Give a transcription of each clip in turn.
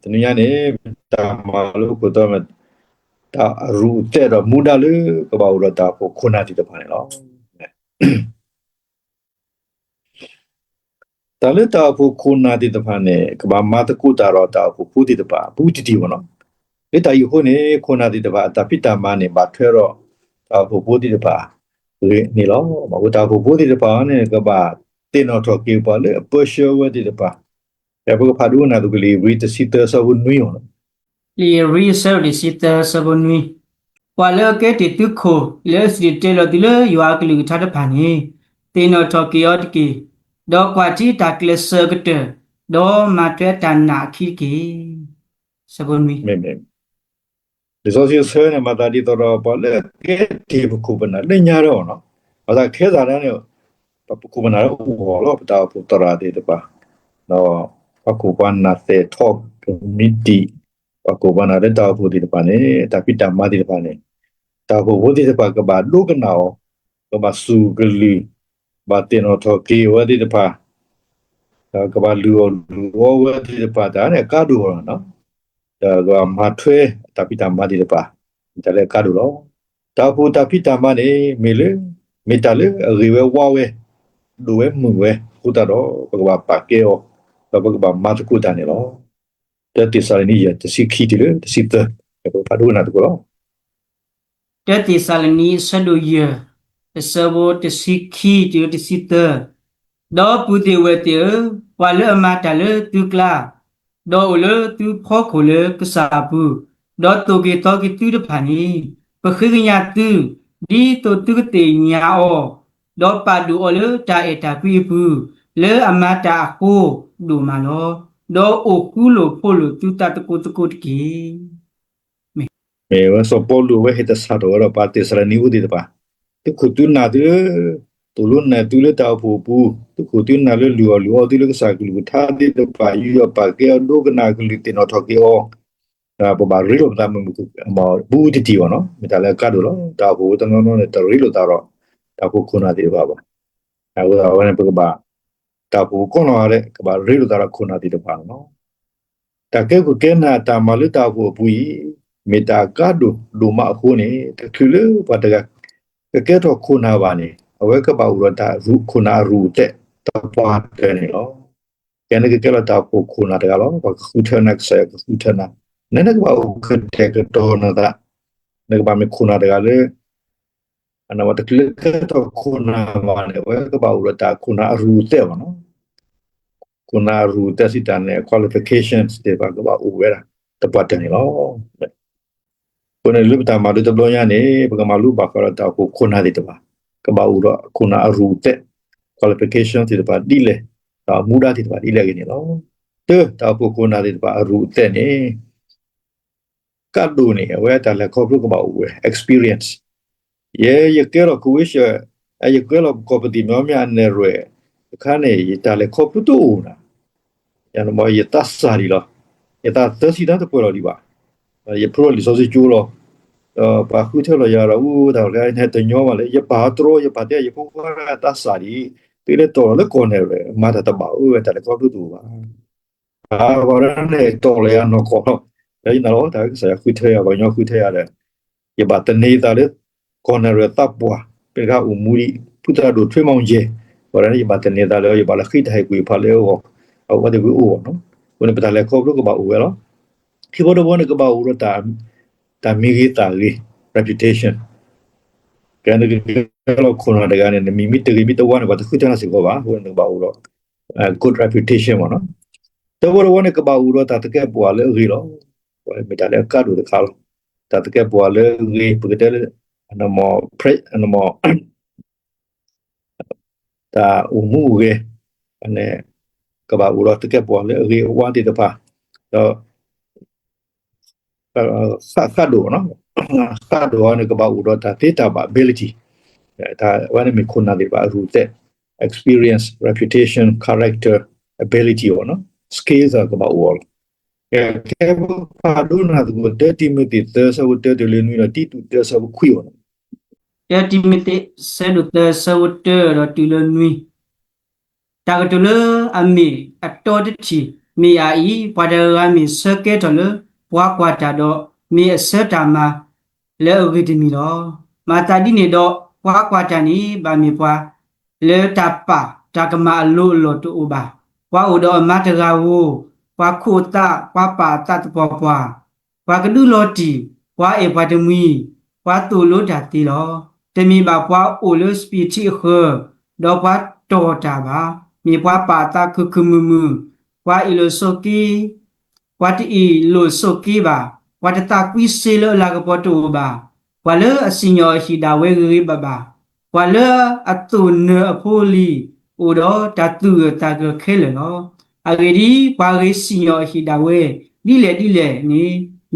တနည်းအားဖြင့်တာမာလို့ကိုတော့တာရူတဲ့တော့မူဒါလေကဘာလို့တာဖို့ခုနာတိတပါနေလောတာလေတာဖို့ခုနာတိတပါနေကဘာမတ်ကူတာတော့တာဖို့ပူတိတပါပူတိတီဝနော်လေတာယူခုနေခုနာတိတပါတာပိတာမနေဘာထွဲတော့တာဖို့ပူတိတပါလေနေလောမဟုတ်တာဖို့ပူတိတပါနေကဘာတင်တော့တော့ကေပါလေပရှောဝတိတပါဘယ်ဘကဖာဒူနာတူကလေးဝီတစီတဆဝနွီယော li research li sita sabonwi wala ke ti tukho le si te lo ti le ywa klu tha da phani tino tokyo ki do kwati ta klesa gete do ma twe tan na khi ki sabonwi မဲမဲဒီဆိုစီဆဲနေမှာတာဒီတော့ပါလေကဲဒီဘခုပနာလက်ညာတော့နော်ဘာသာခဲစားတဲ့ဘခုပနာတော့ဘောလို့တာပူတရာတဲ့ပါနော်ဘခုပနာတဲ့ talk committee ဘခုပနာတဲ့တာပူဒီပါနေတာပိတမဒီပါနေတာပူဝဒီပါကဘာလူကနာကဘာစုကလီဘာတင်တော့တော့ကေဝဒီပါကဘာလူဝဒီပါတာနဲ့ကာဒူနော်ဒါကမထွဲတပိတမဒီပါဒါလည်းကားလို့တာဖို့တပိတမနေမေလေမေတလေရီဝဝဝဲဒူဝဲမူဝဲခုတာတော့ဘကဘာပါကေယောဘကဘာမတ်ကူတာနေလောတတိစာနီယတစီခီတီလေတစီတဘပါဒူနာတကော te ti salani sadu ye sabo te sikhi ti ti sita do pu ti we ti wala ma ta le tu kla do le tu pho ko le ka sa pu do to ki tu de phani pa khi nya tu di to tu te nya o do pa du o le ta e ta kwi pu le amata ko du ma lo do o ku lo pho lo tu ta to ko ki မေဝစပေါ်လူဝဲဟစ်တဆာတော့ပါတိစရနီဦးဒီတပါတခုတူနာဒီတူလွန်နေတူလတာဖို့ပူတခုတူနာလေလူဒီလကစားကလူထားဒီတပါယူရပါကေဒုကနာကလူတင်တော့ထော်ကေအောဒါပဘာရီလိုတာမမှုမဘူးတီတီဝနော်မတလည်းကတ်လို့တာဖို့တနော်နော်နဲ့တရီလိုတာတော့တာဖို့ခုနာဒီပါပါအခုတော့ဝဲပကဘာတာဖို့ကောနော်ရတဲ့ကဘာရီလိုတာခုနာဒီတပါနော်တကဲကိုကဲနာတာမလူတာဖို့ပူမေတာကဒူလူမအခုနေတခုလေဘာတကကဲတော့ခုနာပါနေအဝဲကပါဦးတော့တာရူခုနာရူတဲ့တပွားတယ်နော်ကျန်တဲ့ကဲတော့တာကိုခုနာတကလောဘာခုထနက်ဆဲခုထနာနည်းနည်းကပါဦးကတဲ့ကတော့နာနေကပါမခုနာတကလေအနာဝတကလေကတော့ခုနာပါနေဝဲကပါဦးတော့တာခုနာရူတဲ့ပါနော်ခုနာရူတဲ့စီတန်နဲ့ qualifications တွေပါကပါဦးဝဲတာတပွားတယ်နော်ကိုယ်လူတာမာလူတဘလညာနေပကမာလူဘာကရတာကိုခုနာဒီတပါကဘာဦးတော့ခုနာရူတဲ့ qualification ဒီတပါဒီလေဒါမူဒါဒီတပါဒီလေကနေနော်တဲ့တာကိုခုနာဒီတပါရူတဲ့နေကတ်ဒူနေဝဲတာလေခေါပလူကဘာဦးဝဲ experience ရကဲတော့ကိုဝိရှရကဲတော့ကောပဒီမြောမြနေရဲခါနေရတာလေခေါပလူတူနာရနမရတဆာရီလောရတာသစီတာတပေါ်လို့ဒီပါရပရိုလီဆိုစီကျူလောပါခုထလို့ရတော့ဦးတော့လည်းနဲ့တညောပါလေရပါတော့ရပါတဲ့ရဖို့ကတဆာရီတိလေတော့လေကိုနေရမတာတပါဦးပဲတယ်ကောတူပါဘာရနဲ့တော့လေနော်ကောအဲ့နော်ဒါကစားခုထရပါညခုထရတယ်ရပါတနေတာလေကိုနေရတပ်ပွားပေကဦးမူရီပုတရာတို့ထွေးမောင်ကျဲဘာရနဲ့ရပါတနေတာလေရပါလခိထိုင်ကွေဖာလေဟောအော်ဘာဒီဦးနော်ကိုနေပတာလေကောဘလို့ကပါဦးရောခိဘောတော့ဘနကပါဦးရတာမိဂီတာလီ reputation ကန်ဒီကတော့ခုနတကနေမိမိတကီမိတဝါနဲ့ဘာတခုတန်းစီကောပါဟိုနေပါဦးတော့good reputation ပေါ့နော်တော့ဘောနကပါဦးတော့တကယ်ပွာလေရီလောမိတာလေကာဒူတခါလောတကယ်ပွာလေရီပကတဲ့အနမော pray အနမောတာဥမှုရေအနေကပါဦးတော့တကယ်ပွာလေရီဝါတီတပါတော့ခါဒူနော်ခါဒူနဲ့ကပါဦးတော့တာ data ability ဒါဝမ်းမခုနာဒီပါရူတဲ့ experience reputation character ability နော် skills ကပါဦးကဲပါဒူနာဒူတဲ့တိမတီသဆဝတ်တဲ့လေနွေတီတူတဲ့ဆဝခွေော်te ti mete se lu te se wote ro ti le nui ta ga to le ami atto de chi mi ai pada mi seke to le wa kwa ta do mi asata ma le ogidimi do ma ta di ne do wa kwa ta ni ba mi pwa le ta pa ta kama lo lo to ba wa o do ma ta ga wo wa khu ta wa pa ta to pwa wa ka du lo ti wa e pa de mi wa tu lo da ti lo te mi ba pwa o lo speech he do pa to ta ba mi pwa pa ta khu mu wa ilosoki wat i losoki ba wat ta kwi se lo la ko to ba wa le asinyo hi da we ri ba wa le atu ne apoli o do ta tu ta ko khele no a ge di wa ge sinyo hi da we di le ni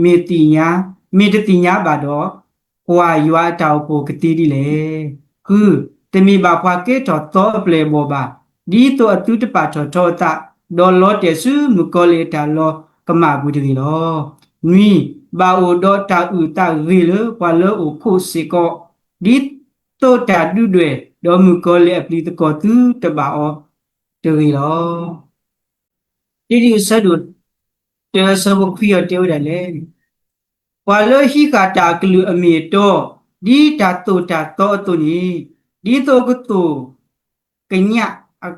me ti nya ba do wa ywa ta ko ke ti di le ku te mi ba pwa ke to ple bo ba di to atu te pa to ta do lo te su mu ko le ta lo ka ma bu di lo ni ba o do ta u ta ri le kwa lo o ko se ko di to ta du de do mu ko le apli to ko tu te ba o te ri lo di sa du te sa bu khwi yo te o da le kwa lo hi ka ta klu a mi to di ta to ni di to ko to kenya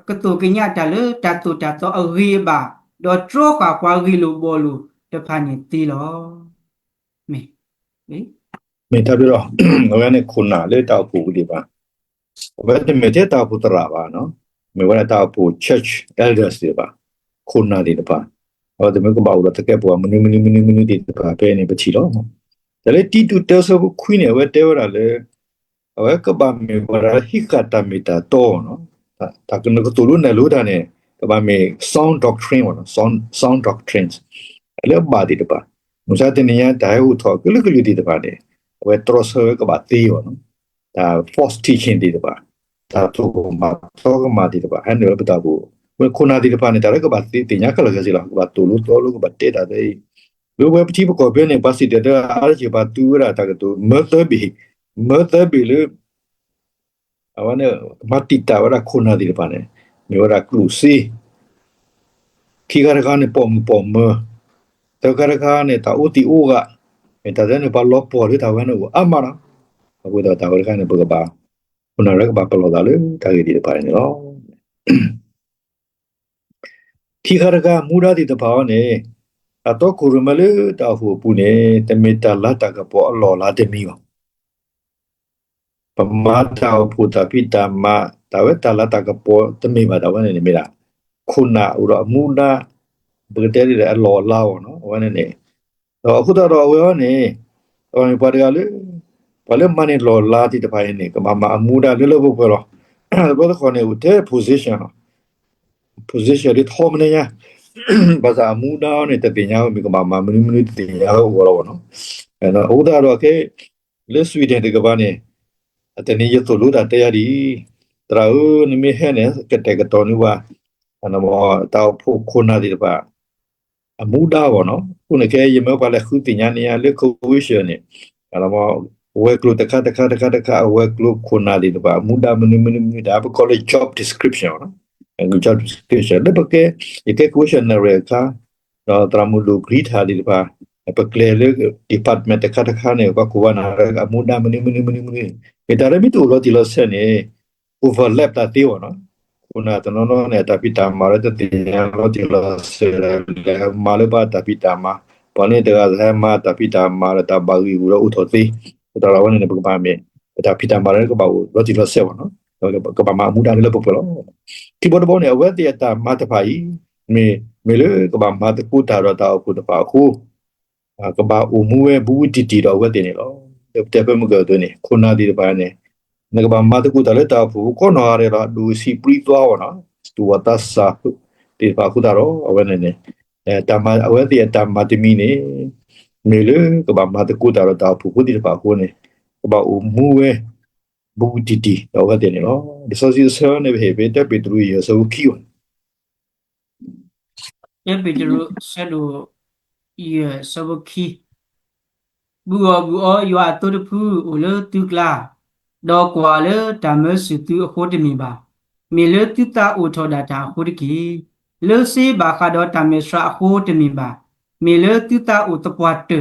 ka to kenya ta le ta to a ri ba do tro ka kwa ri lo bo lo te pha ni ti lo me me မေတ္တာပြီးတော့ငါနဲ့ခုနာလေးတောက်ဖို့ဒီပါဘယ်တမေတ္တာတောက်ဖို့တရာပါနော်မေဝရတောက်ဖို့ church elders ဒီပါခုနာဒီပါဟောဒီမေကဘာလို့တကယ်ပေါ်မနူဒီပါပဲနေပချီတော့ဒါလေတီတူတဲဆိုခွင်းနေဝဲတဲဝရလေဝဲကဘာမေဝရဟိကတာမီတာတော့နော်ဒါကနကတူလို့နေလို့တာနေကဘာမေ sound doctrine နော် sound doctrines အဲ့လိုပါဒီပါမူစားတင်နေရဒိုင်ဟူထောကလကလူဒီပါနေဝဲ trust ကဘာတီရောနော်ဒါ false teaching ဒီပါဒါတော့မှာတော့မှာဒီပါဟန်ရပတာဘူးဝဲခုနာဒီပါနေတာကဘာတီတင်ညာကလကစီလာကဘာတူလို့တော့လို့ကဘာတေတာတဲ့လူဝဲပတိပကောပဲနေပါစီတဲ့အားချေပါတူရတာကတူမတ်ဘီလေအဝနဲ့မတိတာဝရခုနာဒီပါနေမျိုးရကလူစီခိဂရကနေပုံမတကရခါနေတာဥတီဥကမေတ္တာနဲ့ဘာလို့ပေါ်လေတာဝဲနော်အမရာအခုတော့တာဝရခနဲ့ဘကပါခုနရကဘာပလောတာလေတာကြီးဒီပါနေနော်ခိဂရကမူရာဒီတဘာနဲ့အတော့ကိုရမလေတာဟိုပူနေတမေတ္တာလာတာကပေါ်အလောလာတဲ့မီရောပမာတာဖူတာပိတာမတာဝဲတာလာတာကပေါ်တမေပါတာဝဲနေမေလားခုနာဥရမူနာဘဂတဲရီအလောလာဝနော်ဝဲနေတော့အခုတော့ဝဲနေတော့ဘာတကလေဘာလဲမနေလောလာတိတပိုင်းနေကမမအမူဒါလေလို့ပြောတော့ဘာတော့ခေါနေဦးတဲ့ position ဒီထောမနေရဘာသာမူဒါနဲ့တပညာမိကမမမနုတင်ရဟောတော့နော်အဲ့တော့ဥဒါတော့ကဲလက်ဆွေတဲ့ကဘာနေအတနေရတူလို့တာတရားဒီတရာဦးနမေဟဲနဲ့ကတဲ့ကတော့နူပါအနမောတောက်ဖို့ခုနာဒီပါအမူဒါဘောနော်ခုနကဲရမေပါလေခုတင်ညာနေရလေကိုဝိရှင်နေအနမောဝဲကလုတခါဝဲကလုခုနာဒီပါမူဒါမနုဒါဘကောလေ job description နော် job description လေပကေဒီကေ question ရကာတော့တရမူလူဂရိထာဒီပါပကလေလေ department တခါနေကကူဝနာရအမူဒါမနုေတာရမီတူလို့ဒီလိုဆက်နေ overlap တာတေးနော်ခုနတနော်နဲ့တပိတာမာရတဲ့တင်ရလို့ဒီလိုဆက်လေမာလဘတပိတာမာပနေတကဇဟမတပိတာမာရတဘာဂီဘူရဥထောတိတော်တော်ဝင်နေပကပါမေတပိတာမာရကဘာလို့ဒီလိုဆက်ပါနော်ကဘာမမူဒါလည်းပုတ်လို့ဒီဘောဘောနဲ့ဝဲတရတာမတ်ဖိုင်မေလေကဘာမတ်ကူတာရတာအခုတပါခုကဘာအမှုဝဲဘူးတီတီတော့ဝဲတင်နေလို့တဲ့ပဲမကတော့နေခုနာဒီပါနေငါကဘာမတ်ကူတာလည်းတာဖို့ကောနော်ရတာဒူစီပရီသွားနော်တူဝတာစာဒီပါခုတာတော့အဝဲနေတမအဝဲတရတာမတ်မီနေမေလေကဘာမတ်ကူတာတော့တာဖို့ခုဒီပါခုနေကဘာအမှုဝဲဘူးတီတီတော့ဝဲတင်နေလို့ဒီဆိုစီဆာနေပဲပဲတက်ပီထရူရဆိုခီယွန် ye pedro selo ye sabaki bu o yo to de pu o le tu kla do kwa le ta me su tu ho de mi ba me le tu ta o tho da ta ho de ki le si ba kha do ta me sra ho te mi ba me le tu ta u to pwa te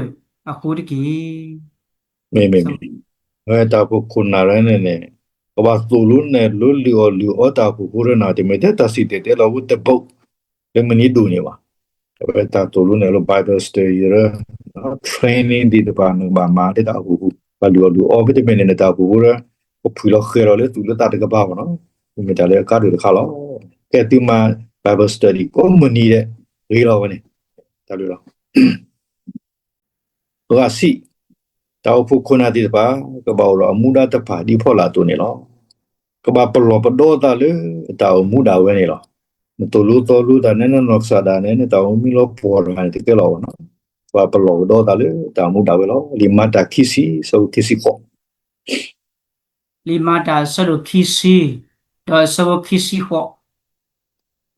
a ho de ki မေတာဖို့ခုနာရနေနေကဘာတူလုံးနဲ့လူလီအောတာဖို့ကိုရနာတိမေတစီတဲ့လောဝတ်တပုတ်လေမနီဒူနေပါဘယ်တာတူလုံးနဲ့လော Bible study ရ training ဒီတပါနဘာမာတဲ့တာဖို့ဘာလူအောကတိမေနေတာဖို့ရဖူလောခေရလေတူလတာတကပါနော်ဒီမေတလေကားတို့ခါလောကဲတူမာ Bible study ကိုမနီတဲ့ရေလောနေတာလူလောတော့စီတောက်ဖို့ခုနာတိတပါကဘာလောအမှုဒတဖာဒီဖော်လာတူနေလောကဘာပလောပဒေါ်တာလေတောက်မှုဒါဝဲနေလောတူလူတာနဲ့နော်ဆာဒါနဲ့တောက်မီလောပေါ်လာတဲ့ကလောနော်ဘာပလောဒေါ်တာလေတောက်မှုဒါဝဲလောလီမတာခီစီဆိုခီစီကို li ma ta sa do ki si do sa wo ki si ho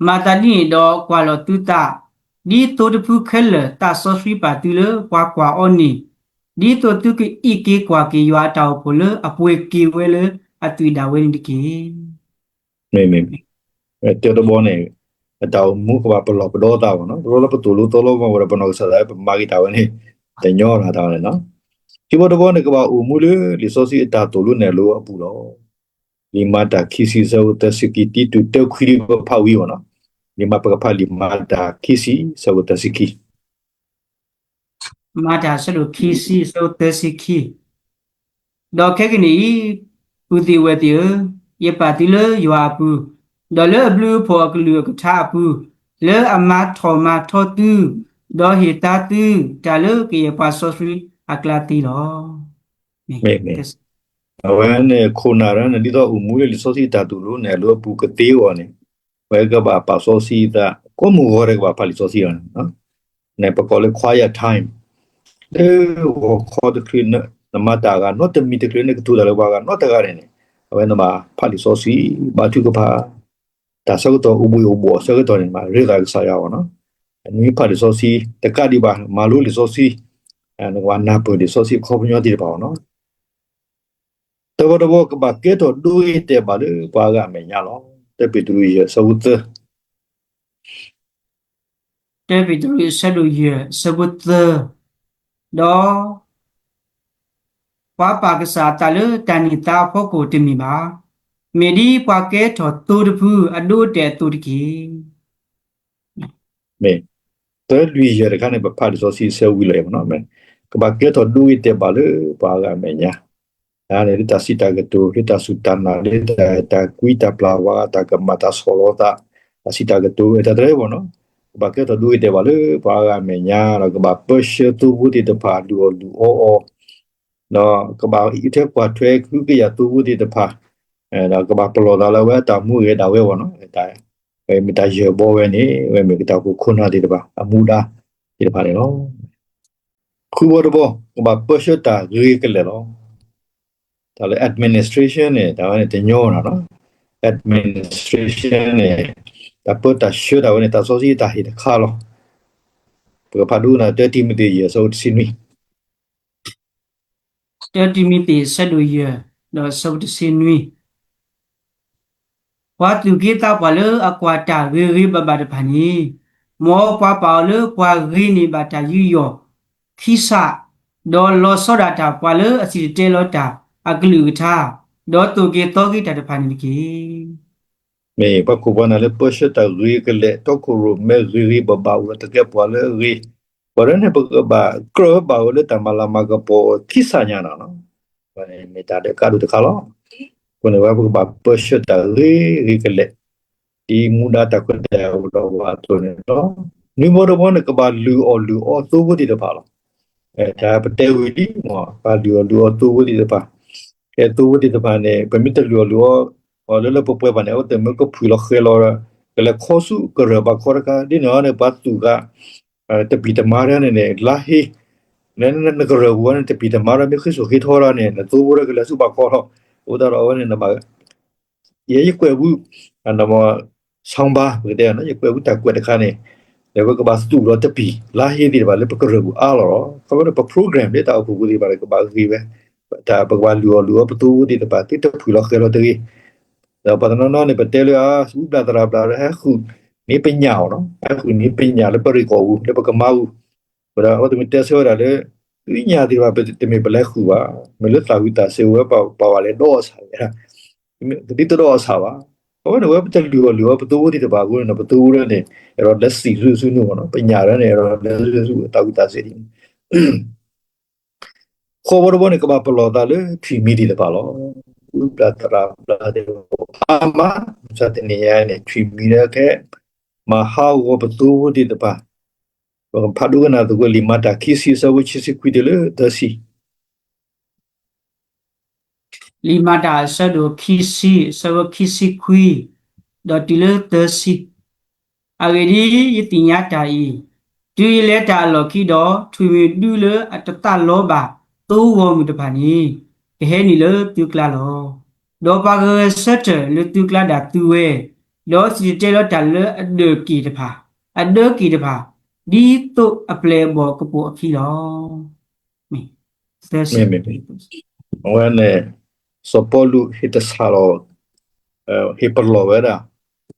ma ta ni do kwa lo tu ta di to de phu khel le ta so sri pa tu le kwa on ni di to tu ki I ki kwa ki ywa ta pho le apwe ki we le a tu da we ni ki မေတဲ့တော့ဘောနေတောက်မှုကဘာပလောပဒေါ်တာဘောနော်ဘလောပတူလူတော်လောမဝရပနောဆာဒါမာဂီတာဝနေတညောလာတာလေနော်ဒီဘောတဘောနေကဘာဦးမူလေလီဆိုစီတာတူလူနဲ့လို့အပူတော့လီမာတာခီစီဇောတစကီတီတူတက်ခရီဘဖာဝီဘောနော်လီမာပကဖာလီမာတာခီစီဇောတစကီ ma ta sa do ki si so te si ki do ke ki ni pu ti we ti ye pa ti le ywa pu do le blu pho ka lu ka tha pu le ama tho tu do hi ta tu ta le ki ye pa so sri akla ti lo မေအဝဲနဲ့ခုနာရနဲ့ဒီတော့ဦးမူလေလီဆိုစီတာတူလူနဲ့လို့ပူကတေးဝနေဝဲကဘာပါဆိုစီတာကိုမူဝရကဘာပါလီဆိုစီရနော်နေပကောလေ quiet time ခေါ်တဲ့ခရင်းနမတာက not the meet ခရင်းနဲ့တူတယ်ဘာက not တကရတယ်အဝဲနမပါလီဆိုစီဘာသူကပါဒါဆောက်တော့ဦးမူဘောဆောက်တော့နေမှာရေကစားရအောင်နော်အနည်းပါလီဆိုစီတကဒီပါမာလူလီဆိုစီအဲဝါနာပလီဆိုစီခေါ်ပညောဒီပါနော်တော့ကဘာကဲတော့ဒူရတဲ့ဘာလို့ဘာကမညာလောတဲ့ပီတူရစဝတ် te bi tu sa do ye sa bu te do pa pa ka sa ta le ta ni ta pho ko ti mi ba me di pa ke tho tu de phu a do te tu de ki မေတဲ့လူရတဲ့ကနေဘာလို့ဆိုစီဆဲဝီလေမနော်မဲကဘာကဲတော့ဒူရတဲ့ဘာလို့ဘာကမညာဒါနဲ့တစီတာကတူဟိတဆူတနာလေတာကွီတာပလာဝါတာကမတာဆောလောတာစီတာကတူတဲ့တဲ့ဘောနော်ဘာကဲတော့ဒူရတဲ့ဘာလို့ဘာကမညာတော့ကဘာပရှတူဝတီတဖာလူအောနော်ကဘာအီတဲ့ကွာထွဲခုကရတူဝတီတဖာတော့ကဘာပလောတာလည်းဝဲတာမှုရတာဝဲဘောနော်ဒါမီတာရေဘောဝဲနေဝဲမီတာကိုခုနာတဲ့တပါအမှုတာဒီတပါလေနော်ခုဘောတော့ကဘာပရှတာရေကလေနော်ဒါလည်း administration နဲ့ဒါနဲ့တညောတာနော် administration နဲ့ဒါပတ်တာရှုတာနဲ့တာဆိုစီတာဟိတခါလောဘယ်ဖာဒူနာ30 မိနစ်ရဆိုစီနီ 30 minutes sa do ye do so de sin nui wa tu ki ta pa le akwa ta ri ba ba de phan ni mo pa pa le kwa ri ni ba ta yu yo khi sa do lo so da ta pa le a si te lo ta aklu tha do tu ki to ki ta de phan ni ki မေပကူပနာလေပရှတာရီကလေတော့ကိုရမဲရီဘဘာဝတကပွာလေရီပရနေပကဘာကရဘာဝလေတမလာမကပေါ်ခိစာညာနော်ဘာနေမီတာတဲ့ကာဒုတခါလောကိုနေဝဘဘာပရှတာရီကလေဒီမူဒါတကွတဲ့တော့ဘာတော့နေတော့နိမောတော့ဘကဘာလူအောသိုးဝတိတပါလောဒါပတေဝီဒီမောဘာလူသိုးဝတိတပါသိုးဝတိတပါနေပမီတလူle le po pa ne o te me ko phulo khelo ra le khosu ko ra ba khor ka di no ne ba tu ka te pi te mara ne la hi ne ko ra wa ne te pi te mara me khiso khi thora ne tu bo ra ke la su ba kho o da ro ne na ba ye ye kwe bu an da mo song ba ke de na ye kwe bu ta kwe de kha ne le ko ba tu ro te pi la hi di ba le ko ra bu a lo ko ba program de ta bu di ba le ko ba ri be ta ba ba lu ba tu di ba ti te phulo khelo te ဒါပဒနောနေပတဲလျာစူပလာတရာပလာဟဲခု နေပညာနော်အခုနေပညာလည်းပရိကောဘူးလည်းပကမောဘရာအော်တမတက်ဆောရလေပညာတွေပါတမေဘလက်ခုပါမလို့သာဝိတာစေဝပါလေတော့ဆိုင်ရဒီတော့ဆာပါဟိုတော့ပတလူပတူဒီတပါကိုနော်ပတူရနေအဲ့တော့လက်စီစုနော်ပညာရနေအဲ့တော့လက်စုသာဝိတာစေဒီခေါ်ဘောနေကဘာပလောတာလေဖြီမီဒီတပါလောပလာတရာပလာတဲ့အာမစတဲ့နေရနေဖြီမီရခဲ့မဟာဝပတူဒီတပါဖာဒူကနာတူကလီမတာခီစီဆဝချီစီကွီတယ်တစီ limada sado kisi sawa kisi kui do tile tersi agedi yitinya dai du le da lo ki do thui du le atata lo ba to wo mu de bani he ni le tu kla lo do pa ge set le tu kla da tu we do si te lo da le ade ki de pha di to aple bo ko po ki lo me tersi when sopolu hit salo hiperlo vera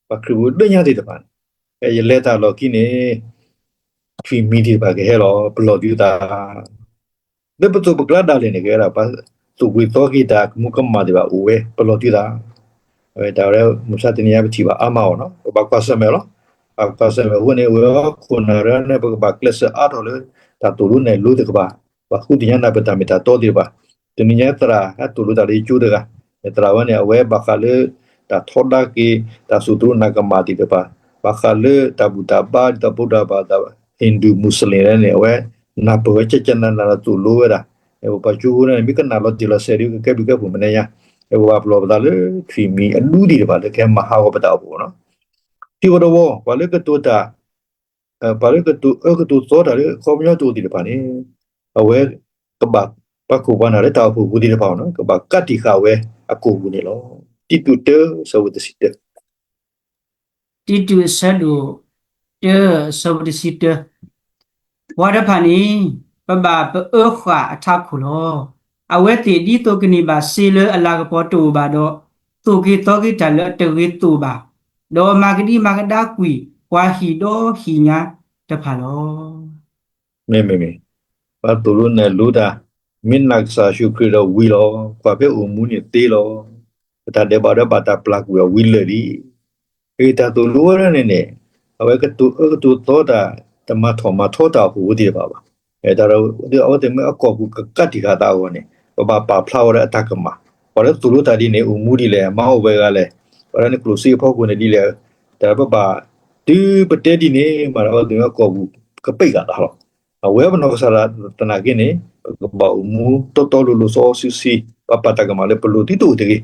pakru dunya di depan ye leta lo kini three midi ba ke hello blood yu da de betu bukla dale ne ke ra pa tu wi to ki da mu kam ma de ba uwe blood yu da da re musa tiniya bi ba ama no ba kwa sa me lo ba sa me wone we ko na ra ne ba class a do le ta tu lu ne lu de ba ba khu tinya na ba ta me ta to di ba tiniya tra ha tu lu da ri chu de ga tra wa ne we ba kha le ta thoda ki ta su tu na ka ma di de ba ba kha le ta bu ta ba ta buddha ba ta Hindu Muslim ne we na po che chen na tu lu we da e ba chu ne mi ka na lo di la se ri ke bi ke bu me ne ya e ba lo ba le thwi mi a lu di de ba le ke ma ha ba ta bu no ti wo do wo ba le ke tu ta ba le ke tu so da le ko myo tu di de ba ne a we ka ba pa ku ba na le ta bu di de ba no ka ba ka ti kha we a ku bu ne lo ti tu te so with the sit ti tu sado te so de sit wa da phani ba ba pe khwa atha khu lo awe ti di to kini ba se le ala ka po tu ba do tu ki to ki ta le te wi tu ba do ma ka di ma ka da kwi wa hi do hi nya ta pha lo me ba tu lu ne lu da min nak sa shu kri lo wi lo kwa pe u mu ni te lo ta de ba da ba ta plak wi le di e ta tu lu ra ne awe ka tu to da ta ma tho ta hu di ba ba e da ro de aw de me a ko bu ka ti ka ta wo ne ba pa flower ra ta ka ma ba le tu lu ta di ne u mu di le ma ho be ga le ba ne ku si pho ku ne di le da ba di pa te di ne ma ro de ko bu ka pai ka ta lo awe ba no sa ra ta na ke ne ba u mu to lu so si pa ta ka ma le plu ti tu de ke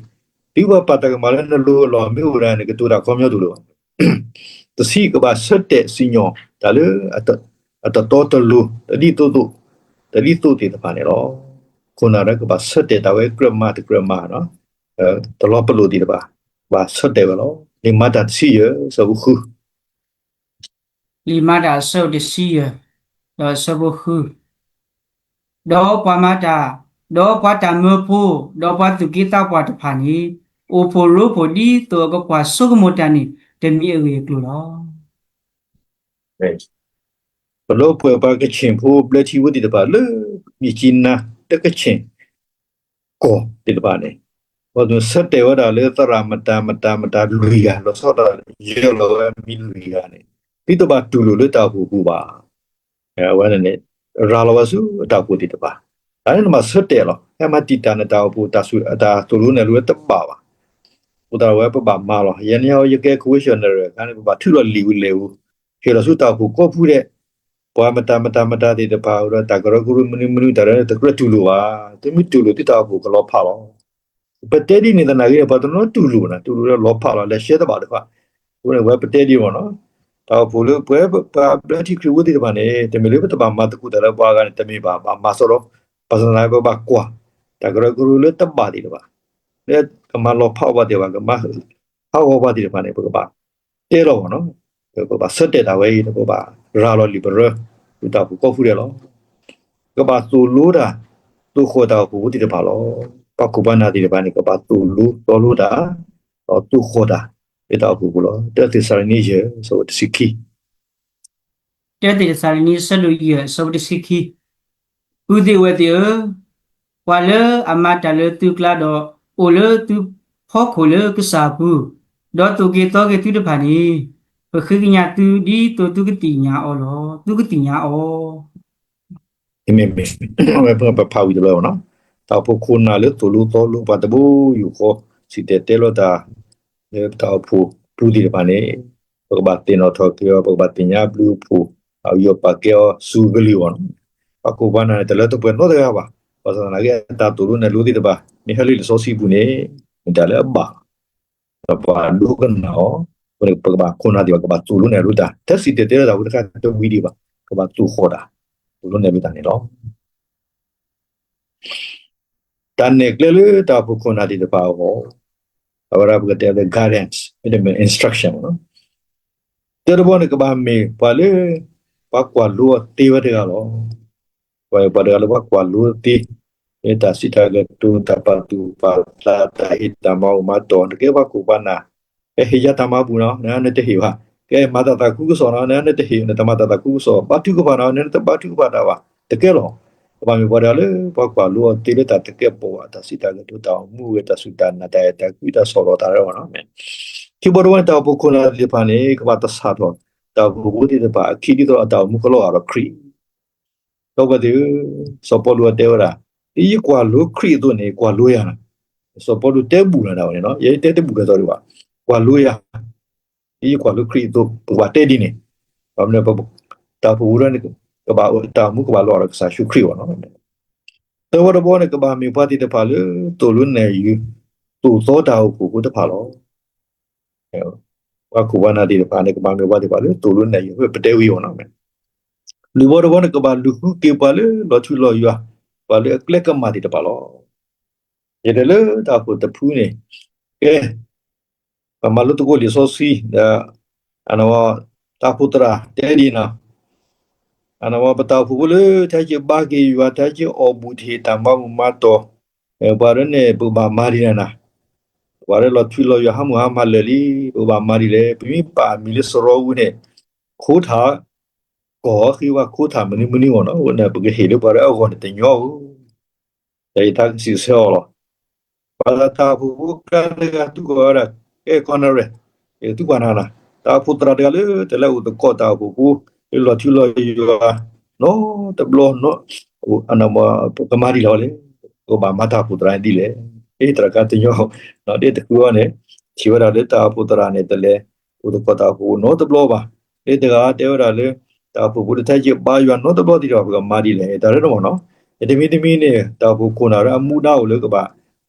di ba pa ta ka ma le na lu lo me u ra ne ke tu da ko myo tu loတစီကဘာဆက်တဲ့စီညောဒါလေအတတော်တလူတတိတူတတိတူတည်တပါနေတော့ခုနရကဘာဆက်တဲ့ဒါဝဲဂရမတ်နော်တလောပလူတည်တပါဘာဆက်တဲ့ဘလောဒီမတ်တစီရစဘခု limada so de si do so bo khu do pa ma da do pa ta mo pho do pa tu ki ta pa ta phani o pho ro pho di to ko kwa so ko mo ta ni de mi e we klo lo ဘလို့ပွဲပါကချင်းဖို့ပလက်ချီဝတ်တပါလေမြချင်းနာတကချင်းကိုတပါနေဘာလို့ဆက်တယ်ဝဒါလေသရမတာလူရီကလို့ဆောတာရေလောမီလူရီကနေဒီတပါတူလို့လေတာဖို့ပူပါအဲဝနနေရာလောဝစုတာဖို့တပါဒါနဲ့မှဆက်တယ်လို့အမတီတာနေတာဖို့တာဆူအတာတူလို့နေလို့တပါပါဥတာဝဲပပမာလို့ရန်ရောရကဲခွေးရှင်ရကနေပပထူလို့လီဝလေဘူးခေရစုတာဖို့ကိုဖူးတဲ့ပွားမတာတဲ့တပါတော့တာကရကူမနူတရတကရတူလို့ပါတမီတူလို့တိတာဖို့ကလောဖာလို့ပတဲဒီနေတဲ့နာကြီးပတ်တော့တူလို့လောဖာလို့လက်ရှဲတပါတော့ဘုရားဝဲပတဲဒီပေါ့နော်တော့ဘုလို့ပွဲပါပလက်တီခရူဒီတပါနေတမီလေးပတပါမတကူတယ်ပွားကနေတမီပါမဆောတော့ပစနာပါကွာတာကရကူလို့တပါဒီတပါလေကမလောဖာပါတဲ့ပါကမဟောပါဒီတပါနေပကပါတဲတော့ပေါ့နော်ပပဆက်တဲ့တာဝဲပပရာလောလီဘရူတာကိုဖူရလောကဘာတူလူတာတူခေါ်တာကိုဒီတပါလောပကူပနာဒီတပါနေကဘာတူလူတော်လူတာတူခေါ်တာ Ita pu lo te te sar ni je so te sikhi တဲ့တေစာနီဆလူရစောတစီခီဥဒီဝတေဝါလအမတလတုကလာတော့အိုလတုဖောခိုလကစာဘူးဒေါ်တုကေတော့ကေတုတဖာနီပခိညာတူဒီတူတုကတိညာအော်လောတုကတိညာအော် ime me ame pa pa wi lo no ta pu kuna le to lu to lu pa ta bu yu ko si te lo ta le ta pu di pa ne pa ba te no tho ke pa ba te nya blue pu au yo pa ke su gli won pa ko ba na te le to pu no de ba pa sa na ke ta to lu ne lu di ba ni hali le so si bu ne ta le ba pa lu kan no pa ba kuna di ba tu lu ne lu ta te si te da u ka to wi di ba ka ba tu ho da tu lu ne bi ta ne lo tan ne klele ta pu kuna di ba ho awara bu te the guidance the instruction no te ro ne ka ba me pa le pa kwa lu te wa de ga lo pa de ga lo pa kwa lu ti eta sita ga tu ta pa tu pa la ta ita ma ma to ke ba ku pa na he ya ta ma bu no na ne te hi ba ke ma ta ku so na ne te hi ne ta ma ta ku so pa tu ko pa na ne ta pa tu pa da ba te ke lo ba mi ba da le pa kwa lu ti le ta te ke po ta sita ga tu ta mu ga ta su ta na ta ta ku ta so lo ta ro no me ki bo ro ta bu ko na le pa ne ka ba ta sa to ta bu bu ti ba ki di to ta mu ko lo aro kri to ba de so po lu te oraဒီကွာလို့ခရီးတို့နေကွာလို့ရတာဆိုပေါ်လို့တဲပူလာတာနော်ရဲတဲပူလာတော့ကွာလို့ရဒီကွာလို့ခရီးတို့ကွာတဲဒီနေဘာမလဲတာပူရနေကဘာတာမှုကဘာလို့ရကစားရှုခရီးဝနော်တော့ဘောနေကဘာမြေပါတိတဖာလို့တူလို့နေယူတူသောတာကိုတဖာလို့ဝါကူဝနာဒီတဖာနေကဘာမြေပါတိပါလို့တူလို့နေယူပတဲဝီဝနော်လူဘောနေကဘာလူကေပါလို့လောချူလောယူပါလေကလက်ကမာတီတပါလို့ရတယ်လေတာဖို့တဖူးနေကဲမလို့တကိုလီဆိုစီအနောတာဖူတရာတဲဒီနာအနောပတာဖူလေတဲ့ချဘာကေယူတဲ့ချအဘူတီတမမမတော့ဘာရနေပူဘာမာရီနာဘာရလောထီလောယဟမဟာမလလီပူဘာမာရီလေပြိပါမီလစရောဦးနေခိုးထားကိုခိဝခိုးထားမနီဝနော်ဝနေပကေဟေလပါရအောနေတညောတဲ့တာစီဆောလောဘာသာဘူးကလည်းသူကရအဲကောနရဲသူကနာနာတာဖုတရာတယ်လေတလဲဦးတကောတာဘူးလောချူလောယောနော်တဘလောနော်အနမကမာရီလောလေကိုဘာမတာဖုတရာဒီလေအဲတရကတညောနော်တဲ့တကူကနေချီဝရတဲ့တာဖုတရာနဲ့တလဲဦးတကောတာဘူးနော်တဘလောပါအဲတကတဲရလေတာဖုဘူးတဲ့ချီဘာယောနော်တဘလောဒီတော့ကမာရီလေဒါရတော့နော်တမီနေတာဖုကိုနာရအမှုဒါကိုလေကဘာ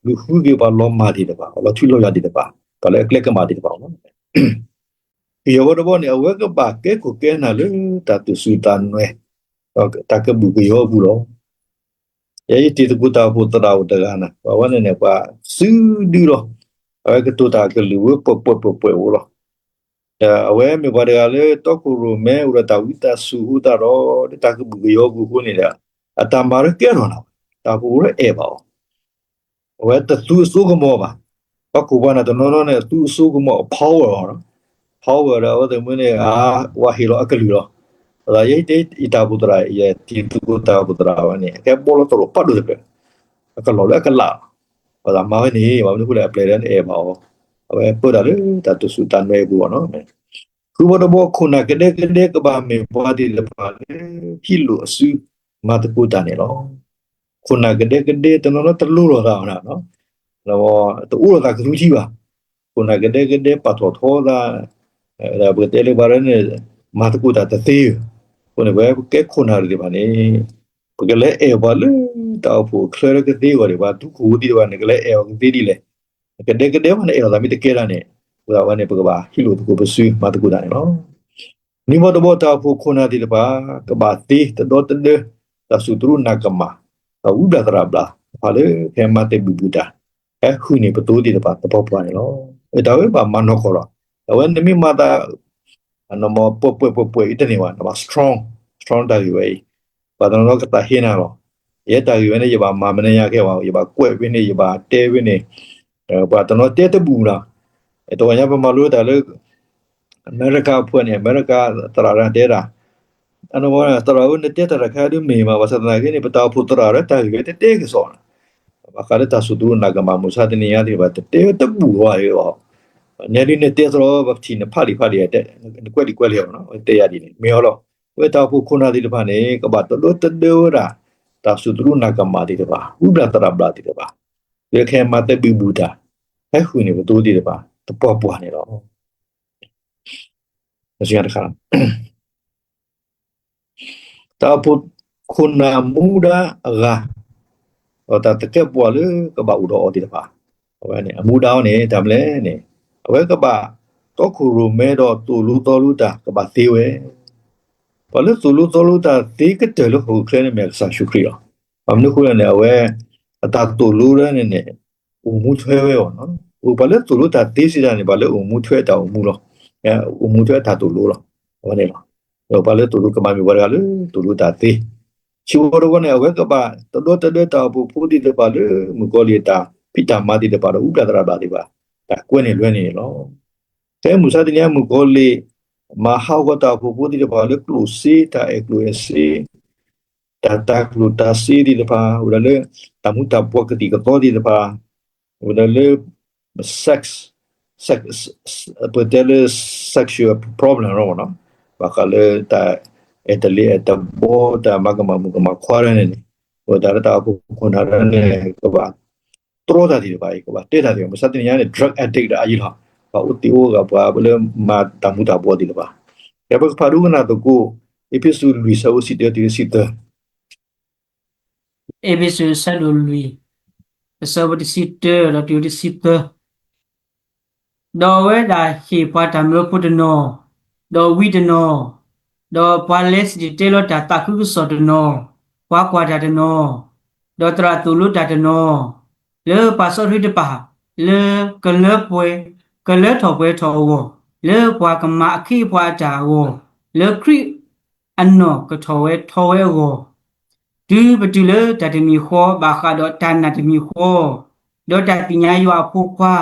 လူခုကေပါလောမာတီတပါလောချူလောရတီတပါကလည်းကလက်ကမာတီတပါနော်ဒီရောတော့နေအဝက်ကပါကဲကိုကဲနာလေတာတူစူတန်နွဲတာကဘူကရောဘူးလောရဲ့တီတကူတာဖို့တရာဝတကနာဘာဝနဲ့နေပါစူဒီရောအဲ့ကတူတာကလူဝပဝလောအဝဲမြေပါရလေတော့ကိုရမဲဥရတာဝိတာစူဟူတာရောတာကဘူကရောဘူးခုနေတယ်အတမာရကဲရောနာတာဘူရအေပါဝဲတသူစုကမောပါဘကူဘာနာတနော်နဲ့သူစုကမော power နော် power တော့တဲ့မင်းနဲ့ဝါဟီလိုအကလူရောဒါရိတ်တေတာဘူတရာရဲ့တီတူကိုတာဘူတရာဝနဲ့ကဲဘောလတော့ပတ်လို့တယ်အကလောလည်းကလာဘာမှမနေဘာလို့ခုလဲ play တဲ့အေပါဝဲပို့တယ်တာတူစူတန်ဝဲဘူးနော်ခုဘောတော့ခုနကတဲ့ကဘာမေဘာဒီလပါဖီလိုအဆူမတ်ကူတာနေလောခုနကတဲ့တနော်တလူရောတာနော်တော့တူရတာကသူကြီးပါခုနကတဲ့ပတ်တော်ထောတာဒါဘယ်တဲလေဘာရနေမတ်ကူတာတဲ့ခုနဘယ်ကဲခုနရဒီပါနေပကလေအေဘာလေတောက်ဖို့ခရကတဲ့ဝရပါသူကူဒီပါနေကလေအေဒီဒီလေကတဲ့မနေအေလာမီတကဲလာနေဘာဝနေပကပါဟီလိုတကူပဆူမတ်ကူတာနေနော်နိမတော်တောက်ဖို့ခုနဒီလပါကဘာတီတတော်တဲ့တဆူထရနာကမာဥဒကရဘလာဘာလေခဲမတဲ့ဘူဘူတာခုနေပတိုးဒီတပါတပေါ်ပွားနေလို့ဒါဝဲပါမနောခေါ်တော့ဒါဝဲနမီမာတာအနမောပွိတနေဝါတော့ strong တာရွေးပါတော့ကတာဟင်းနာတော့ရဲတာရွေးနေရပါမမနေရခဲ့ပါရပါကွဲ့ဝင်းနေရပါတဲဝင်းနေပါတော့တဲတပူလား ตัวอย่างประมาณรู้แต่เรื่องอเมริกาพวกเนี่ยอเมริกาตราเดร่าอันนั้นว่าตราวันเดียตราแค่ดูมีมาว่าสัตว์ไหนที่นี่เป็นตัวผู้ตราแต่ก็เตะก็สอนว่าการที่สุดรู้นักมามุสาที่นี่ยาที่ว่าเตะตะบัวอยู่เนี่ยนี่เตะตราแบบที่เนี่ยพาดีเตะกว่าเนาะเตะยาดีเนี่ยไม่เอาหรอกเว้ยตาผู้คนอะไรที่ผ่านเนี่ยก็บัดตัวตัดเดือดอะตาสุดรู้นักมาที่เดบ้าอุบลาตราบลาที่เดบ้าเรื่องแค่มาแต่บิบูดาไอ้คุยเนี่ยตัวที่เดบ้าตัวปัวเนี่ยหรอไม่ใช่อะไร Tapos kuna muda aga o ta te po le ka ba u do ti pa o ne muda ne tam le ne awe ka ba to khu ru me do tu lu to lu ta ka ba ti we pa le tu lu to lu ta ti ka te lu khu kle ne me sa shu kri lo am nu khu ne awe ta tu lu le ne u mu thwe we o no u pa le tu lu ta ti si da ne ba le u mu thwe ta u mu lo u mu thwe ta tu lu lo o ne lo pa le tu lu ka ma mi wa ga le tu lu ta ti ချိုးတော့ကနေအဝဲကပါတော်တဲ့တာဘူးဖူးဒီတပါလေမကောလီတာပိတာမာဒီတပါတော့ဥပဒရာပါဒီပါဒါကွနေလွဲနေလောတဲမူစာတင်ရမကောလီမဟာဝတာဖူးဒီတပါလေကလူစီတာအကလူစီတာကလူတာစီဒီတပါဥရလေတမှုတာပွားကတိကတော့ဒီတပါဥရလေ sex potential sexual problem ရောနော်ဘာကလေတာ Italy at the board magama quarantine o da ta bu khona ne ko ba tro da di ba ko ba te da di ma satin ya ne drug addict da ayi la ba uti o ga ba bele ma ta mu da bo di ba ya ba pa ru na to ko episode lui sa o si de si de episode sa do lui sa bo di sitter la tu di sitter do we da hi pa ta mo pu de no do wi de no do pales di telo da ta ku so de no kwa da de no do tra tu lu da de no le pa so ri de pa le ke le pwe ke le tho pwe tho wo le kwa ka ma khi pwa da wo le kri an no ke tho we wo du ba du le da de mi kho ba kha do ta na de mi kho do da pi nya yo a phu kwa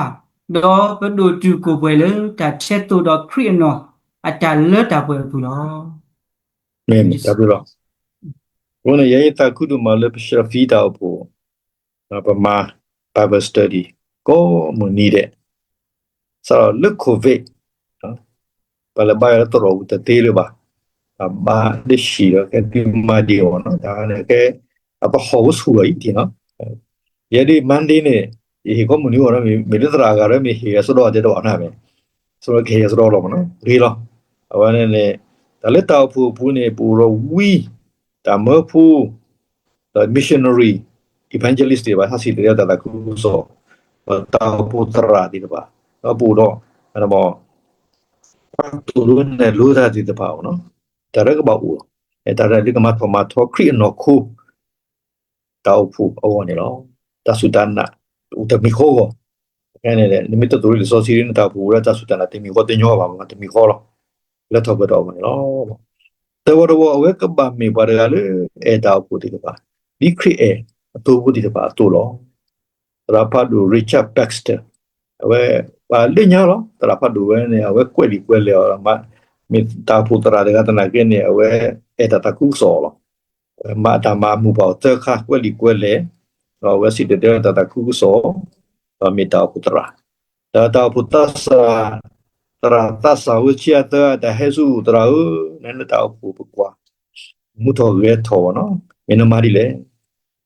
do ba do tu ko pwe le da chet tu do kri no a ta le da pwe bu lo me da bu lo wona ye ta ku du ma le psha fi da po na pa ma Bible study ko mo ni de sa le covid pa la ba ya to ro ta te le ba ba de shi lo ke ti ma di o no da ne ke apa ho su lo i ti no ye di Monday ne ye ko mo ni o na me le tra ga re me he so do de do na me so ke so do lo no ri lo awa ne da le ta pu ne pu ro wi da mo pu the missionary evangelist တွေပါဟာစီတဲ့တာကူဆိုတာပူတရာဒီပါအပူတော့အဲ့တော့တူလို့နဲ့လို့တာဒီတပါအောင်နော်ဒါရကပါဦးအဲ့ဒါရဒီကမထမထောခရီနော်ခုတောက်ဖူအော်နေလောတဆူတန်နာဥတမီခေါ်အဲ့နဲ့နိမိတ်တူရီဆိုစီရင်တာပူရတဆူတန်နာတမီခေါ်တင်ညောပါမှာတမီခေါ်လောလက်ထောက်တော့မယ်လောတော်တော်အဝဲကပါမေပါရလေအဲ့တောက်ဖူဒီပါဒီခရီအတူဘူးဒီပါတူလောရာဖတ်ဒူရစ်ချတ်ဘက်စတာအဝဲပါလညောလောရာဖတ်ဒူဝဲနေအဝဲကွက်လီကွက်လေမမတာဖူတရာတဲ့ကတနာကင်းနေအဝဲအဲ့တကူဆောလောမတာမမူပေါတခါကွက်လီကွက်လေတော့ဝဲစီတဲ့တကူဆောမီတာဖူတရာတာဖူတဆာတရာတဆာဝချီအတဟဲစုတရာနဲ့တာဖူပကွာမူတော်ရဲထောနော်မင်းမရီလေ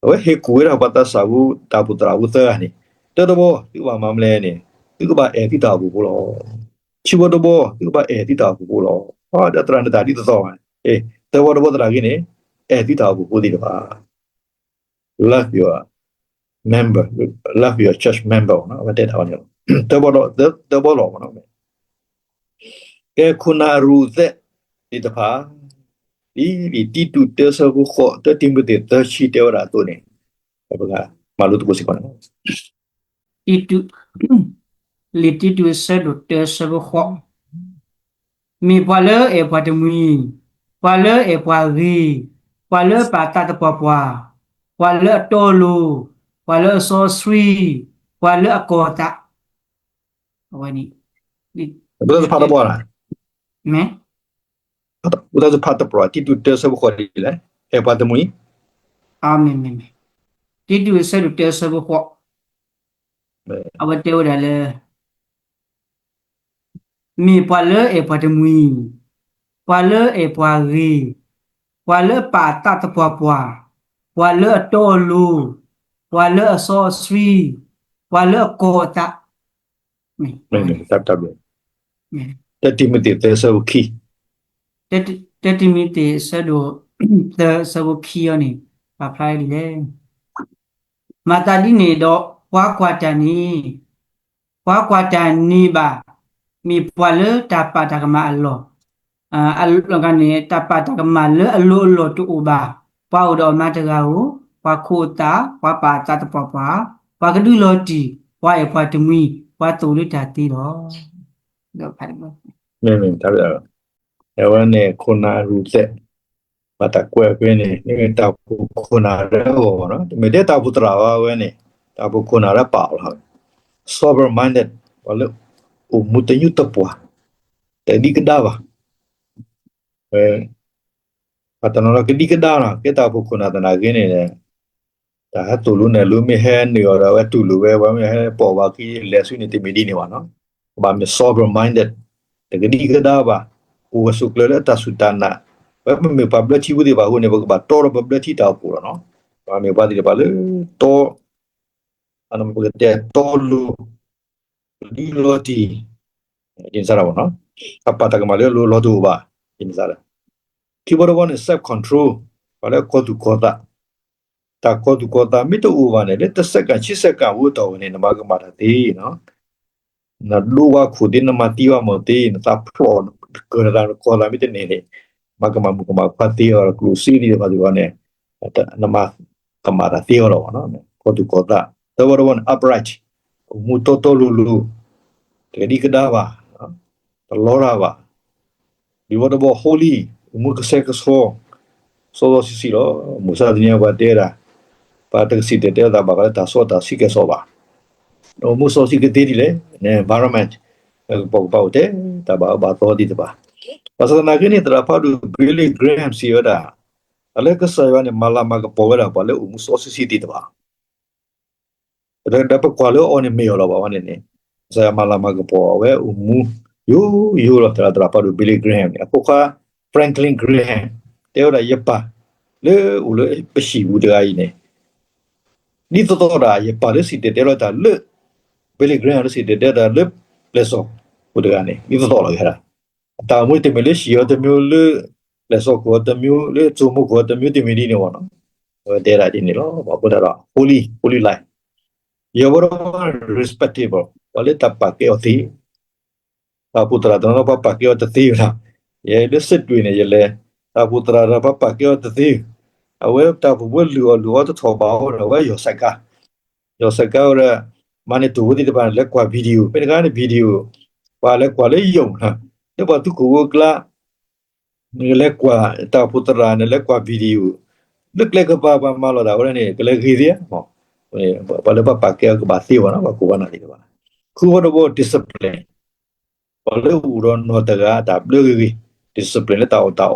ဝဲဟေကူရပါတဆာဝတာပူတရာဝသအနေတော်ဘောဒီပါမမလဲနေဒီကပါအေတိတာဘူးဘောချီဘောတော်ဘောဒီကပါအေတိတာဘူးဘောဟာတတရန်တာဒီတော့အေးတော်ဘောတရာကြီးနေအေတိတာဘူးဘောဒီပါ love your member love your church member နော်ဝတ်တဲ့ထောင်းရောတော်ဘောလောနော်ကဲခုနာရူသက်ဒီတပါဒီတီတူတဲဆဘူခေါ်တတိမတဲ့တချီတဲဝရာတိုနေဘာကမလူတူကိုစီကောနော် itu liti tu se do te se bo kho mi pale e pa de mi pale e pa ri pale pa ta ta pa pale to lu pale so sri pale akota awani 不是怕的不啦？ me 不是怕的不啦？地图这是不可以嘞？还怕的没？ me ti tu se du te se bo ko awa te ora le mi pa le e pa de mui pa le e pa ri pa le pa ta ta pa le to lu pa le so sri pa le ko ta me 没，差不多。 me 这地没得这是 OK。 te ti mi te se do te se bo ki yo ni pa plai di le mata di ne do kwa ta ni kwa ta ni ba mi pa le ta pa ta ma allo allo kan ni ta pa ta ma le allo tu uba pa do ma ta ga u pa ko ta pa ta ta pa ka du lo ti pa e pa tu mi pa tu le ta ti do 没，差不多。台湾呢，困难如这，把它过边呢，因为大部困难的哦，喏，没得大部多少个呢，大部困难的饱了。sober minded，完了，我们的有得不啊？แต่ดีก็ได้ป่ะพัฒนาเราก็ดีก็ได้นะก็ตาพวกคนอาตนาเกณฑ์เนี่ยแต่ถ้าตัวรู้เนี่ยรู้ไม่แห้เหนือเราว่าตัวรู้ว่าไม่แห้ปอว่าที่เลสุนี่ที่ไม่ดีนี่วะเนาะบางที sober minded แต่ก็ดีก็ได้ป่ะอุปสุขเลยแล้วแต่สุดท้ายนะว่ามันมีพับเลือดที่วุฒิบ่าหัวเนี่ยบอกว่าตัวเราพับเลือดที่ตาปูแล้วเนาะบางทีว่าที่ว่าเลยตัวอันนั้นมันก็จะตัวรู้ดีรู้ที่ยินสารวะเนาะถ้าปัตตากมาเลยรู้ตัวบ่ายินสารkeyboard one is self control ဘာလဲကောတူကောတာတာကောတူကောတာမိတူဘာနဲ့လက်တစ်စက္ကန့်6စက္ကန့်ဝတ်တော်နေနမကမာတာတေးနော်နလူဝခုဒီနမတီဝမတေးနတာဖလောကောရာကောလာမိတနေနေမကမမကမဖတ်တီရကလူစီဒီဘာဒီဝနဲ့နမကမာတာတေးရောနော်ကောတူကောတာတော်တော် one upright မူတိုတိုလူလူတကယ်ဒီကဒါပါနော်လောရာပါဒီဝတ်ဘော holy မူကဆက်ဆောဆိုစီစီရောမူစာဒနီယာဘာတေရာပါတကစီတေတာဘာကတာဆောတာစီကဆောပါမူဆိုစီကတေဒီလေ environment ပေါ့ပေါ့တဲ့တဘာဘာတော်ဒီတပါပါစနာကင်းတရာဖာဒူဘီလီဂရမ်စီယဒါအလကဆာယဝနမလာမကပေါ်ဝလာပါလေမူဆိုစီစီတီတပါဒါပကွာလောအနမေယောလာပါဝနေနေဆာမလာမကပေါ်ဝဲမူယိုလာတရာဖာဒူဘီလီဂရမ်အပုခါ Franklin Graham တဲ့ရရပါလေဦးလေပရှိဘူးတကားကြီးနေဒီတော့တာရပါလေစီတဲ့ရတာလေဘယ်လေ Graham စီတဲ့တာလေလက်စောဘူးတကားနေဒီတော့လာခဲ့တာတာမွေးတမလေးရှိရတဲ့မျိုးလေလက်စောကိုတမျိုးလေချုံမကိုတမျိုးတမီဒီနေဝနော်တဲ့ရာဒီနေလို့ဘာပေါ်တာ holy life ရဘော respectable ဘာလေတပ်ပါကေအသီအပူတရာတော့ပါကေအသီလားye le sit တွေနေရလေအပူတရာပပကေအသီအဝဲတာဘဝလူတော့ထောပါတော့ဝဲရောစကာရမနေတူဒီတပန်လက်ကွာဗီဒီယိုပဲကနေဗီဒီယိုပါလက်ကွာလေယုံဟာတပတ်သူကိုကလာလက်ကွာတာပူတရာနဲ့လက်ကွာဗီဒီယိုလက်ကပါမလာတာဝဲနေကလေးကြီးရဟောဘာလဲပကေကဘာစီဝနာဘာကိုဝနာဒီပါခုတော့ discipline ဘာလဲဦးရောတော့တကတာဘလူကြီးdiscipline တာတာ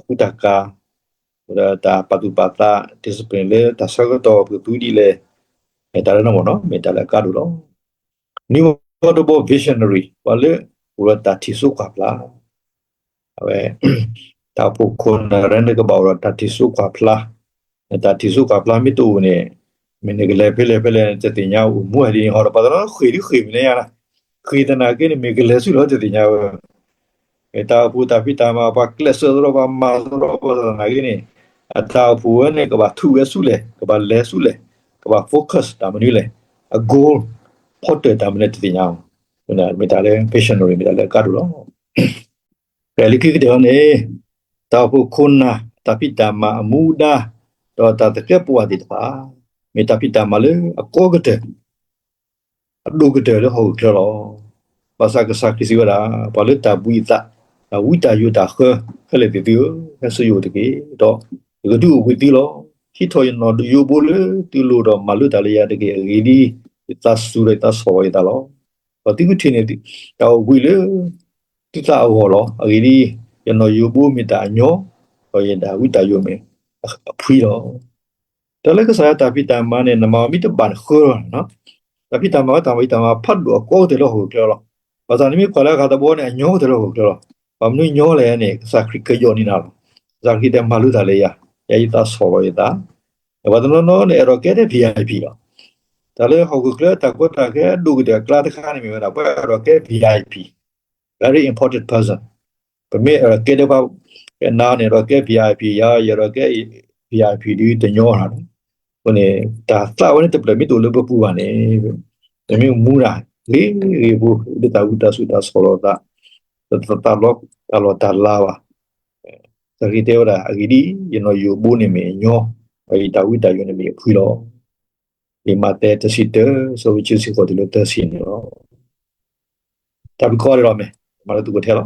ကူတကာတာပတူပတာ discipline လေတာဆကတော့တူဒီလေဒါလည်းမနော်မေတ္တာလည်းကားလို့တော့ new portable visionary ဘာလဲဦးရတာတိစုကပလာအဝဲတာပုခွန်ရန်ကဘောရတာတိစုကပလာတာတိစုကပလာမိတူနေမင်းကလည်းဖဲလေတဲ့တင်ညာဦးမွေဒီဟောတော့ပါတော့ခွေမနေရလားခွေတနာကနေမကလည်းစုလို့တဲ့တင်ညာeta puta pita ma pa klesor ba ma ro ba na gini ata pu ne ka ba thu su le ka ba le su le ka ba focus ta mani le a goal phot ta mane ti nya na me ta le visionary me ta le ka do lo pe li ki de ne ta pu kunna ta pita ma muda to ta te ke pu ati ta me ta pita ma le a ko ga te a do ga te le ho klo lo ba sa ka sa ki si wa ba le ta bu taဝိတာယတာခခလေတီယဆယိုတကေတော့ဒီကတူဝိတီလောခိထောယနော်ယိုဘိုလေတီလိုတော့မလူတလျာတကေရီဒီသတ်ဆူရတဆောရတလော တိကုထင်းနေတိတော့ဝီလေတိတာဟောလောအကြီးဒီရနော်ယူဘူးမီတာညောဟောရတာဝိတာယုံမေအဖွီတော့တလည်းကစားတာပိတမနဲ့နမမီတပန်ခေါ်နော်တပိတမကတဝိတမဖတ်လို့ကိုတယ်လို့ဟိုကြောလောဘာသာနိမခေါ်လာခါတဘောနဲ့ညောတယ်လို့ဟိုကြောဘာမနုညောလဲနဲ့စခရကယောနီနာဇာခိတမလူတာလေယာယိတာဆောရတာဘာဒနောနဲ့ရောကဲတဲ့ VIP တော့ဒါလည်းဟောကကလတာကောတာကဲဒုကတဲ့ကလာတခါနေမြင်တာဘာရောကဲ VIP very important person ပမေကဲတဲ့ဘာနာနေရောကဲ VIP ရာရောကဲ VIP ဒီတညောတာဟိုနေတာသာဝနဲ့တပလမီတို့လပပူပါနေတမီမူရာလေဘူးဒီတာဝတာဆူတာဆောရတာတာလောတာလာဝသတိတေဝရာအဂီဒီယနောယူဘူးနေမေညောအဲ့တာဝိတာယနေမေဖွီလောဒီမတဲတစီတဆိုဝချစီကိုဒီလိုတစီနော်တဘီခေါ်ရမယ်မလာတူကိုထဲလော